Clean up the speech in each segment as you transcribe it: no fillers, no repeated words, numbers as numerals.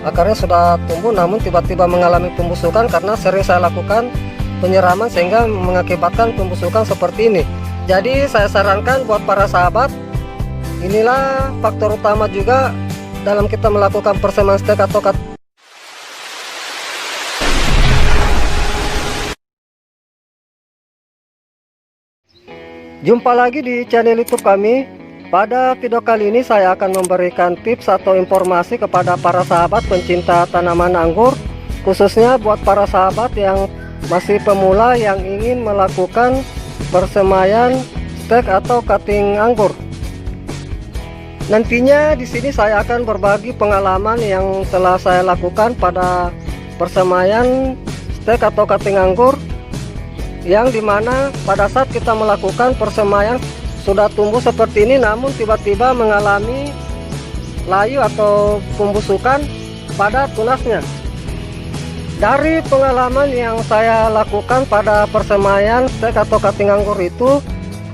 akarnya sudah tumbuh namun tiba-tiba mengalami pembusukan karena sering saya lakukan penyiraman sehingga mengakibatkan pembusukan seperti ini. Jadi saya sarankan buat para sahabat, inilah faktor utama juga dalam kita melakukan persemaian stek atau Jumpa lagi di channel YouTube kami. Pada video kali ini saya akan memberikan tips atau informasi kepada para sahabat pencinta tanaman anggur, khususnya buat para sahabat yang masih pemula yang ingin melakukan persemaian stek atau cutting anggur. Nantinya di sini saya akan berbagi pengalaman yang telah saya lakukan pada persemaian stek atau cutting anggur, yang dimana pada saat kita melakukan persemaian sudah tumbuh seperti ini namun tiba-tiba mengalami layu atau pembusukan pada tunasnya. Dari pengalaman yang saya lakukan pada persemaian stek atau cutting anggur itu,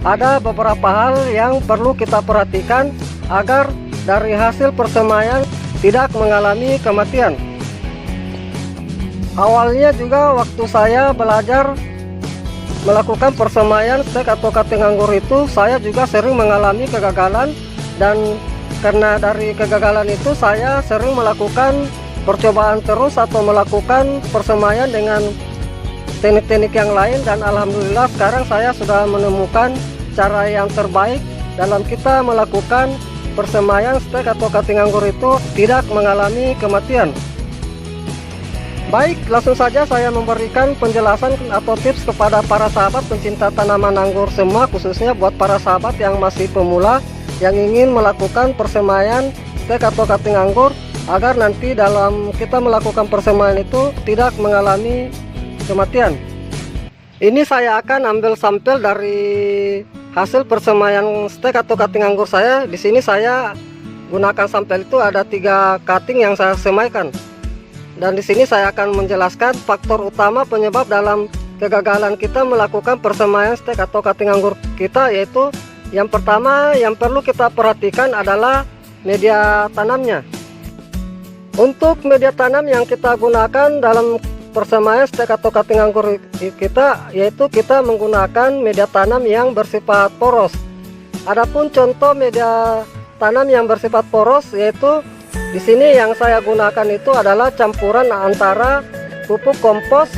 ada beberapa hal yang perlu kita perhatikan agar dari hasil persemaian tidak mengalami kematian. Awalnya juga waktu saya belajar melakukan persemaian stek atau cutting anggur itu, saya juga sering mengalami kegagalan, dan karena dari kegagalan itu saya sering melakukan percobaan terus atau melakukan persemaian dengan teknik-teknik yang lain, dan alhamdulillah sekarang saya sudah menemukan cara yang terbaik dalam kita melakukan persemaian stek atau cutting anggur itu tidak mengalami kematian. Baik, langsung saja saya memberikan penjelasan atau tips kepada para sahabat pencinta tanaman anggur semua, khususnya buat para sahabat yang masih pemula yang ingin melakukan persemaian stek atau cutting anggur, agar nanti dalam kita melakukan persemaian itu tidak mengalami kematian. Ini saya akan ambil sampel dari hasil persemaian stek atau cutting anggur saya. Di sini saya gunakan sampel itu ada 3 cutting yang saya semaikan. Dan di sini saya akan menjelaskan faktor utama penyebab dalam kegagalan kita melakukan persemaian stek atau cutting anggur kita, yaitu yang pertama yang perlu kita perhatikan adalah media tanamnya. Untuk media tanam yang kita gunakan dalam persemaian stek atau cutting anggur kita, yaitu kita menggunakan media tanam yang bersifat poros. Adapun contoh media tanam yang bersifat poros, yaitu di sini yang saya gunakan itu adalah campuran antara pupuk kompos,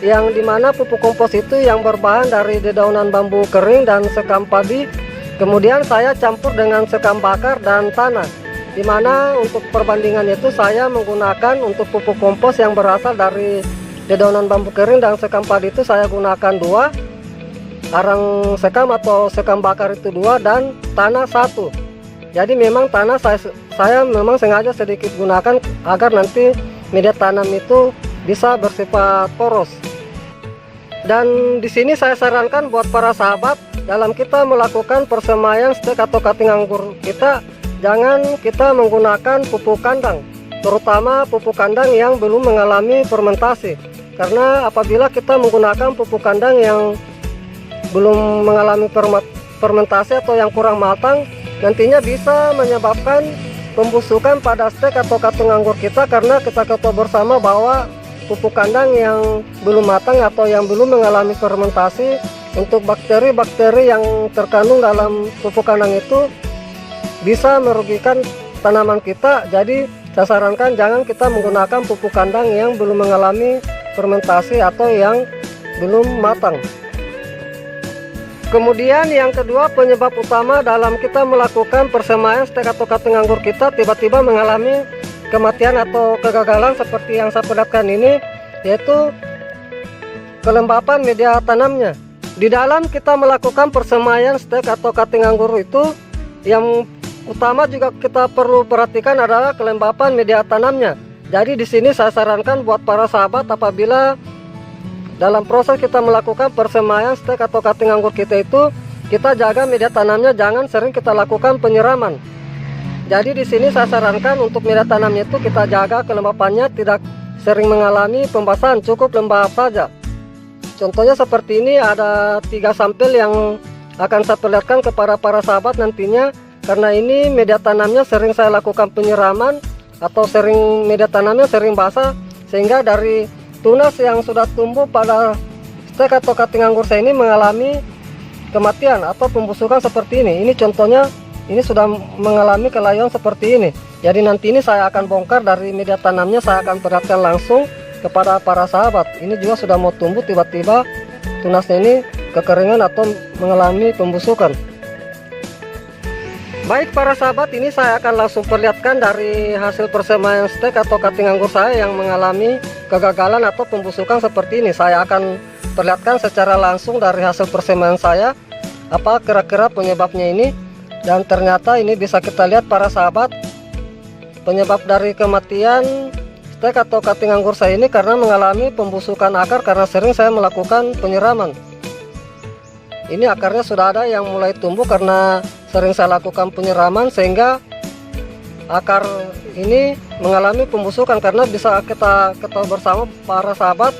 yang dimana pupuk kompos itu yang berbahan dari dedaunan bambu kering dan sekam padi. Kemudian saya campur dengan sekam bakar dan tanah, dimana untuk perbandingan itu saya menggunakan untuk pupuk kompos yang berasal dari dedaunan bambu kering dan sekam padi itu saya gunakan 2, arang sekam atau sekam bakar itu 2, dan tanah 1. Jadi memang tanah saya memang sengaja sedikit gunakan agar nanti media tanam itu bisa bersifat poros. Dan di sini saya sarankan buat para sahabat dalam kita melakukan persemaian stek atau cutting anggur kita, jangan kita menggunakan pupuk kandang, terutama pupuk kandang yang belum mengalami fermentasi. Karena apabila kita menggunakan pupuk kandang yang belum mengalami fermentasi atau yang kurang matang, nantinya bisa menyebabkan pembusukan pada stek atau cutting anggur kita, karena kita ketahui bersama bahwa pupuk kandang yang belum matang atau yang belum mengalami fermentasi, untuk bakteri-bakteri yang terkandung dalam pupuk kandang itu bisa merugikan tanaman kita. Jadi saya sarankan jangan kita menggunakan pupuk kandang yang belum mengalami fermentasi atau yang belum matang. Kemudian yang kedua, penyebab utama dalam kita melakukan persemaian stek atau cutting anggur kita tiba-tiba mengalami kematian atau kegagalan seperti yang saya perlihatkan ini, yaitu kelembapan media tanamnya. Di dalam kita melakukan persemaian stek atau cutting anggur itu, yang utama juga kita perlu perhatikan adalah kelembapan media tanamnya. Jadi di sini saya sarankan buat para sahabat, apabila dalam proses kita melakukan persemaian stek atau cutting anggur kita itu, kita jaga media tanamnya, jangan sering kita lakukan penyiraman. Jadi di sini saya sarankan untuk media tanamnya itu kita jaga kelembapannya, tidak sering mengalami pembasahan, cukup lembab saja. Contohnya seperti ini, ada 3 sampel yang akan saya perlihatkan kepada para sahabat nantinya. Karena ini media tanamnya sering saya lakukan penyiraman, atau sering media tanamnya sering basah, sehingga dari tunas yang sudah tumbuh pada stek atau cutting anggur saya ini mengalami kematian atau pembusukan seperti ini. Ini contohnya, ini sudah mengalami kelayuan seperti ini. Jadi nanti ini saya akan bongkar dari media tanamnya, saya akan perlihatkan langsung kepada para sahabat. Ini juga sudah mau tumbuh, tiba-tiba tunasnya ini kekeringan atau mengalami pembusukan. Baik para sahabat, ini saya akan langsung perlihatkan dari hasil persemaian stek atau cutting anggur saya yang mengalami kegagalan atau pembusukan seperti ini. Saya akan perlihatkan secara langsung dari hasil persemaian saya apa kira-kira penyebabnya ini. Dan ternyata ini bisa kita lihat para sahabat, penyebab dari kematian stek atau cutting anggur saya ini karena mengalami pembusukan akar karena sering saya melakukan penyiraman. Ini akarnya sudah ada yang mulai tumbuh karena sering saya lakukan penyiraman, sehingga akar ini mengalami pembusukan. Karena bisa kita ketahui bersama para sahabat,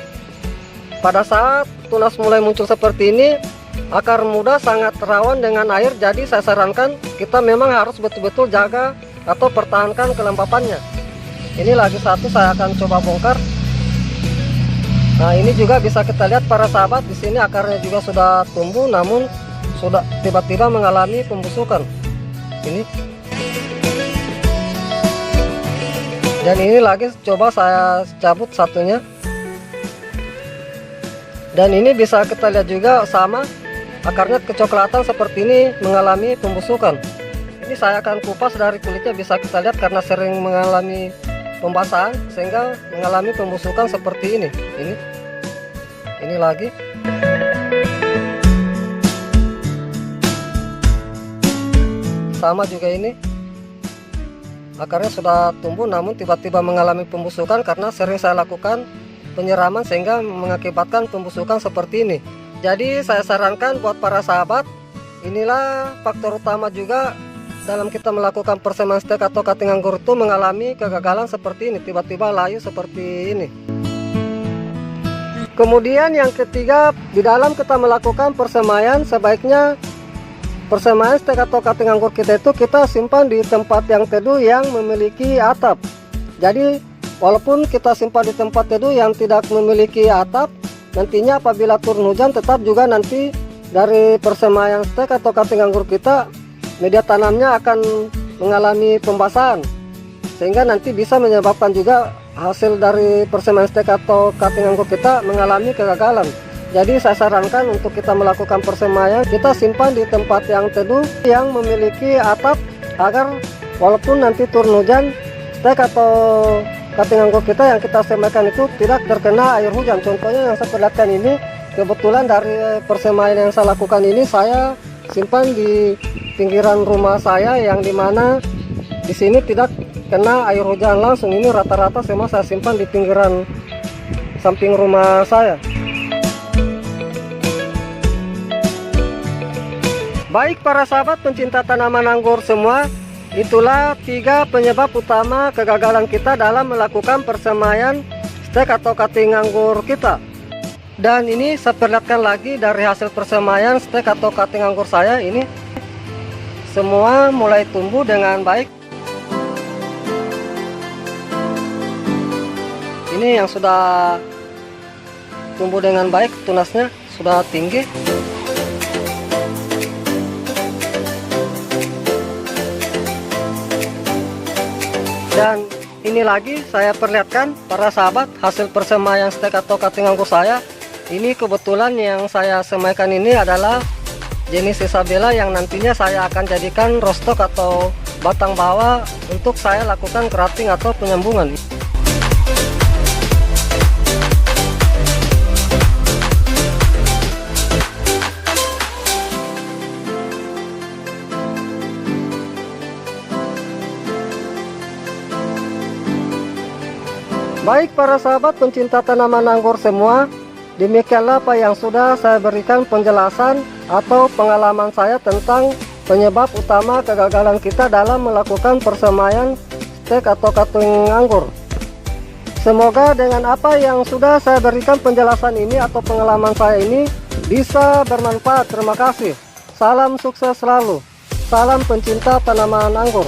pada saat tunas mulai muncul seperti ini, akar muda sangat rawan dengan air. Jadi saya sarankan kita memang harus betul-betul jaga atau pertahankan kelembapannya. Ini lagi satu saya akan coba bongkar. Nah, ini juga bisa kita lihat para sahabat, di sini akarnya juga sudah tumbuh namun sudah tiba-tiba mengalami pembusukan. Ini. Dan ini lagi coba saya cabut satunya. Dan ini bisa kita lihat juga sama, akarnya kecoklatan seperti ini mengalami pembusukan. Ini saya akan kupas dari kulitnya, bisa kita lihat karena sering mengalami pembasahan sehingga mengalami pembusukan seperti ini. Ini lagi. Sama juga ini. Akarnya sudah tumbuh namun tiba-tiba mengalami pembusukan karena sering saya lakukan penyiraman sehingga mengakibatkan pembusukan seperti ini. Jadi saya sarankan buat para sahabat, inilah faktor utama juga dalam kita melakukan persemaian stek atau cutting anggur itu mengalami kegagalan seperti ini, tiba-tiba layu seperti ini. Kemudian yang ketiga, di dalam kita melakukan persemaian, sebaiknya persemaian stek atau cutting anggur kita itu kita simpan di tempat yang teduh yang memiliki atap. Jadi walaupun kita simpan di tempat teduh yang tidak memiliki atap, nantinya apabila turun hujan tetap juga nanti dari persemaian stek atau cutting anggur kita, media tanamnya akan mengalami pembasahan, sehingga nanti bisa menyebabkan juga hasil dari persemaian stek atau cutting anggur kita mengalami kegagalan. Jadi saya sarankan untuk kita melakukan persemaian, kita simpan di tempat yang teduh yang memiliki atap, agar walaupun nanti turun hujan, stek atau cutting anggur kita yang kita semaikan itu tidak terkena air hujan. Contohnya yang saya perlihatkan ini, kebetulan dari persemaian yang saya lakukan ini saya simpan di pinggiran rumah saya, yang dimana di sini tidak kena air hujan langsung. Ini rata-rata semua saya simpan di pinggiran samping rumah saya. Baik para sahabat pencinta tanaman anggur semua, itulah 3 penyebab utama kegagalan kita dalam melakukan persemaian stek atau cutting anggur kita. Dan ini saya perlihatkan lagi dari hasil persemaian stek atau cutting anggur saya, ini semua mulai tumbuh dengan baik. Ini yang sudah tumbuh dengan baik, tunasnya sudah tinggi. Dan ini lagi saya perlihatkan para sahabat hasil persemaian stek atau cutting anggur saya. Ini kebetulan yang saya semaikan ini adalah jenis Isabella yang nantinya saya akan jadikan rostok atau batang bawah untuk saya lakukan kerating atau penyambungan. Baik para sahabat pencinta tanaman anggur semua, demikianlah apa yang sudah saya berikan penjelasan atau pengalaman saya tentang penyebab utama kegagalan kita dalam melakukan persemaian stek atau cutting anggur. Semoga dengan apa yang sudah saya berikan penjelasan ini atau pengalaman saya ini bisa bermanfaat. Terima kasih. Salam sukses selalu. Salam pencinta tanaman anggur.